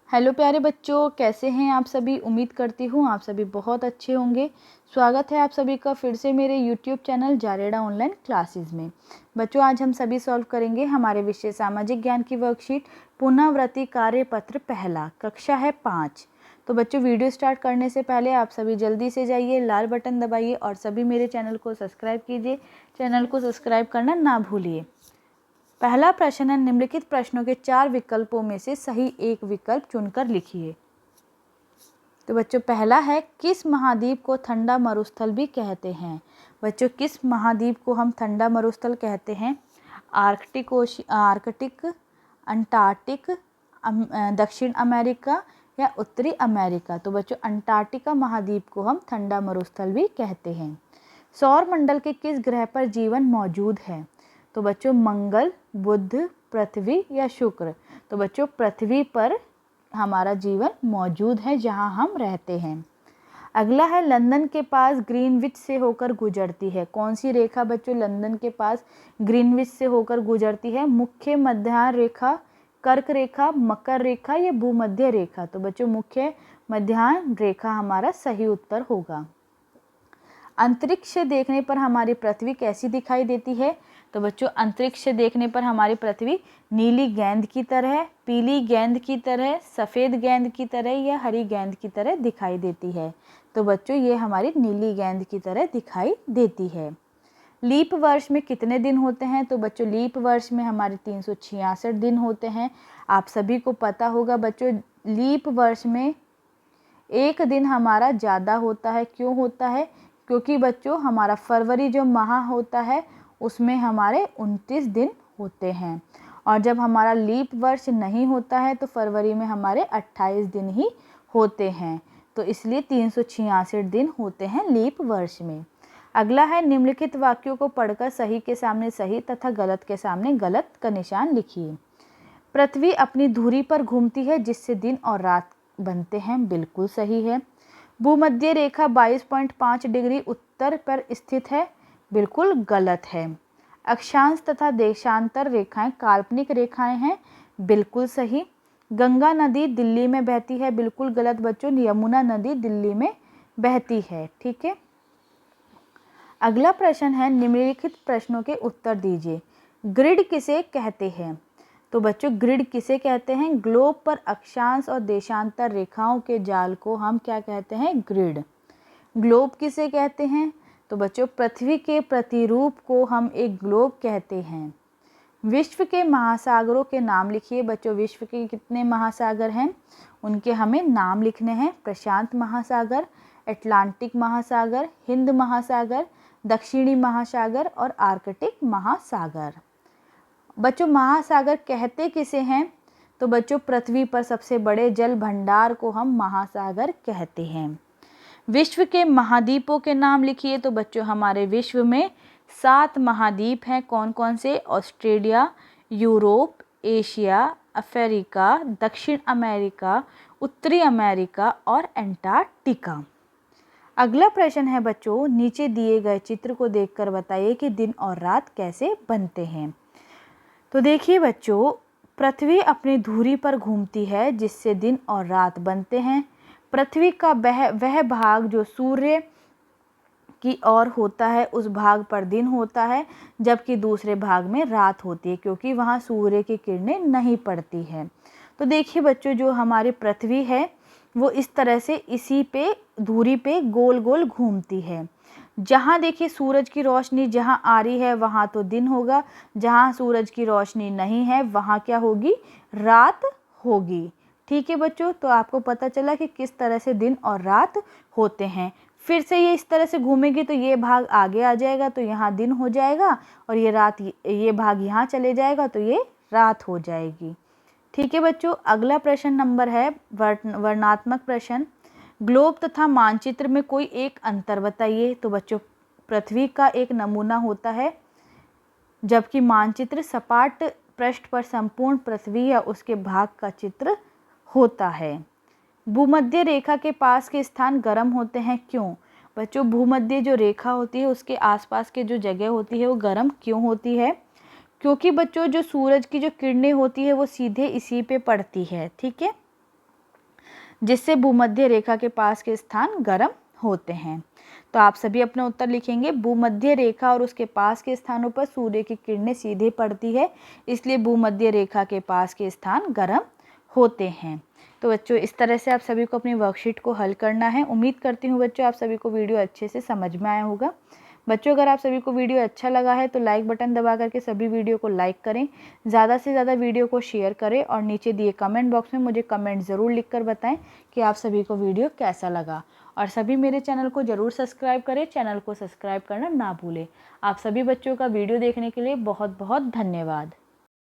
Hello प्यारे बच्चों, कैसे हैं आप सभी। उम्मीद करती हूँ आप सभी बहुत अच्छे होंगे। स्वागत है आप सभी का फिर से मेरे यूट्यूब चैनल जारेडा ऑनलाइन क्लासेस में। बच्चों, आज हम सभी सॉल्व करेंगे हमारे विषय सामाजिक ज्ञान की वर्कशीट पुनरावृत्ति कार्यपत्र पहला, कक्षा है 5। तो बच्चों, वीडियो स्टार्ट करने से पहले आप सभी जल्दी से जाइए, लाल बटन दबाइए और सभी मेरे चैनल को सब्सक्राइब कीजिए। चैनल को सब्सक्राइब करना ना भूलिए। पहला प्रश्न है, निम्नलिखित प्रश्नों के 4 विकल्पों में से सही एक विकल्प चुनकर लिखिए। तो बच्चों, पहला है, किस महाद्वीप को ठंडा मरुस्थल भी कहते हैं। बच्चों, किस महाद्वीप को हम ठंडा मरुस्थल कहते हैं। आर्कटिक, अंटार्कटिक, दक्षिण अमेरिका या उत्तरी अमेरिका। तो बच्चों, अंटार्कटिका महाद्वीप को हम ठंडा मरुस्थल भी कहते हैं। सौर मंडल के किस ग्रह पर जीवन मौजूद है। तो बच्चों, मंगल, बुध, पृथ्वी या शुक्र। तो बच्चों, पृथ्वी पर हमारा जीवन मौजूद है, जहां हम रहते हैं। अगला है, लंदन के पास ग्रीनविच से होकर गुजरती है। कौन सी रेखा बच्चों लंदन के पास ग्रीनविच से होकर गुजरती है। मुख्य मध्याह्न रेखा, कर्क रेखा, मकर रेखा या भूमध्य रेखा। तो बच्चों, मुख्य मध्याह्न रेखा हमारा सही उत्तर होगा। अंतरिक्ष से देखने पर हमारी पृथ्वी कैसी दिखाई देती है। तो बच्चों, अंतरिक्ष से देखने पर हमारी पृथ्वी नीली गेंद की तरह, पीली गेंद की तरह, सफ़ेद गेंद की तरह या हरी गेंद की तरह दिखाई देती है। तो बच्चों, ये हमारी नीली गेंद की तरह दिखाई देती है। लीप वर्ष में कितने दिन होते हैं। तो बच्चों, लीप वर्ष में हमारे 366 दिन होते हैं। आप सभी को पता होगा बच्चों, लीप वर्ष में एक दिन हमारा ज़्यादा होता है। क्यों होता है। क्योंकि बच्चों, हमारा फरवरी जो माह होता है उसमें हमारे 29 दिन होते हैं, और जब हमारा लीप वर्ष नहीं होता है तो फरवरी में हमारे 28 दिन ही होते हैं। तो इसलिए 366 दिन होते हैं लीप वर्ष में। अगला है, निम्नलिखित वाक्यों को पढ़कर सही के सामने सही तथा गलत के सामने गलत का निशान लिखिए। पृथ्वी अपनी धुरी पर घूमती है, जिससे दिन और रात बनते हैं। बिल्कुल सही है। भूमध्य रेखा 22.5 डिग्री उत्तर पर स्थित है। बिल्कुल गलत है। अक्षांश तथा देशांतर रेखाएं काल्पनिक रेखाएं हैं। बिल्कुल सही। गंगा नदी दिल्ली में बहती है। बिल्कुल गलत बच्चों, यमुना नदी दिल्ली में बहती है। ठीक है। अगला प्रश्न है, निम्नलिखित प्रश्नों के उत्तर दीजिए। ग्रिड किसे कहते हैं। तो बच्चों, ग्रिड किसे कहते हैं। ग्लोब पर अक्षांश और देशांतर रेखाओं के जाल को हम क्या कहते हैं, ग्रिड। ग्लोब किसे कहते हैं। तो बच्चों, पृथ्वी के प्रतिरूप को हम एक ग्लोब कहते हैं। विश्व के महासागरों के नाम लिखिए। बच्चों, विश्व के कितने महासागर हैं, उनके हमें नाम लिखने हैं। प्रशांत महासागर, अटलांटिक महासागर, हिंद महासागर, दक्षिणी महासागर और आर्कटिक महासागर। बच्चों, महासागर कहते किसे हैं। तो बच्चों, पृथ्वी पर सबसे बड़े जल भंडार को हम महासागर कहते हैं। विश्व के महाद्वीपों के नाम लिखिए। तो बच्चों, हमारे विश्व में 7 महाद्वीप हैं। कौन कौन से। ऑस्ट्रेलिया, यूरोप, एशिया, अफ्रीका, दक्षिण अमेरिका, उत्तरी अमेरिका और एंटार्क्टिका। अगला प्रश्न है बच्चों, नीचे दिए गए चित्र को देखकर बताइए कि दिन और रात कैसे बनते हैं। तो देखिए बच्चों, पृथ्वी अपनी धुरी पर घूमती है, जिससे दिन और रात बनते हैं। पृथ्वी का वह भाग जो सूर्य की ओर होता है, उस भाग पर दिन होता है, जबकि दूसरे भाग में रात होती है, क्योंकि वहाँ सूर्य की किरणें नहीं पड़ती है। तो देखिए बच्चों, जो हमारी पृथ्वी है वो इस तरह से इसी पे धुरी पे गोल गोल घूमती है। जहाँ देखिए सूरज की रोशनी जहाँ आ रही है वहाँ तो दिन होगा, जहाँ सूरज की रोशनी नहीं है वहाँ क्या होगी, रात होगी। ठीक है बच्चों, तो आपको पता चला कि किस तरह से दिन और रात होते हैं। फिर से ये इस तरह से घूमेगी तो ये भाग आगे आ जाएगा, तो यहाँ दिन हो जाएगा, और ये रात, ये भाग यहाँ चले जाएगा तो ये रात हो जाएगी। ठीक है बच्चों, अगला प्रश्न नंबर है वर्णनात्मक प्रश्न। ग्लोब तथा मानचित्र में कोई एक अंतर बताइए। तो बच्चों, पृथ्वी का एक नमूना होता है, जबकि मानचित्र सपाट पृष्ठ पर संपूर्ण पृथ्वी या उसके भाग का चित्र होता है। भूमध्य रेखा के पास के स्थान गर्म होते हैं, क्यों। बच्चों, भूमध्य जो रेखा होती है उसके आसपास के जो जगह होती है वो गर्म क्यों होती है। क्योंकि बच्चों, जो सूरज की जो किरणें होती है वो सीधे इसी पे पड़ती है। ठीक है। जिससे भूमध्य रेखा के पास के स्थान गर्म होते हैं। तो आप सभी अपना उत्तर लिखेंगे। भूमध्य रेखा और उसके पास के स्थानों पर सूर्य की किरणें सीधे पड़ती है, इसलिए भूमध्य रेखा के पास के स्थान गर्म होते हैं। तो बच्चों इस तरह से आप सभी को अपनी वर्कशीट को हल करना है। उम्मीद करती हूँ बच्चों आप सभी को वीडियो अच्छे से समझ में आया होगा। बच्चों अगर आप सभी को वीडियो अच्छा लगा है तो लाइक बटन दबा करके सभी वीडियो को लाइक करें, ज़्यादा से ज़्यादा वीडियो को शेयर करें और नीचे दिए कमेंट बॉक्स में मुझे कमेंट ज़रूर लिख कर बताएं कि आप सभी को वीडियो कैसा लगा। और सभी मेरे चैनल को ज़रूर सब्सक्राइब करें, चैनल को सब्सक्राइब करना ना भूलें। आप सभी बच्चों का वीडियो देखने के लिए बहुत बहुत धन्यवाद।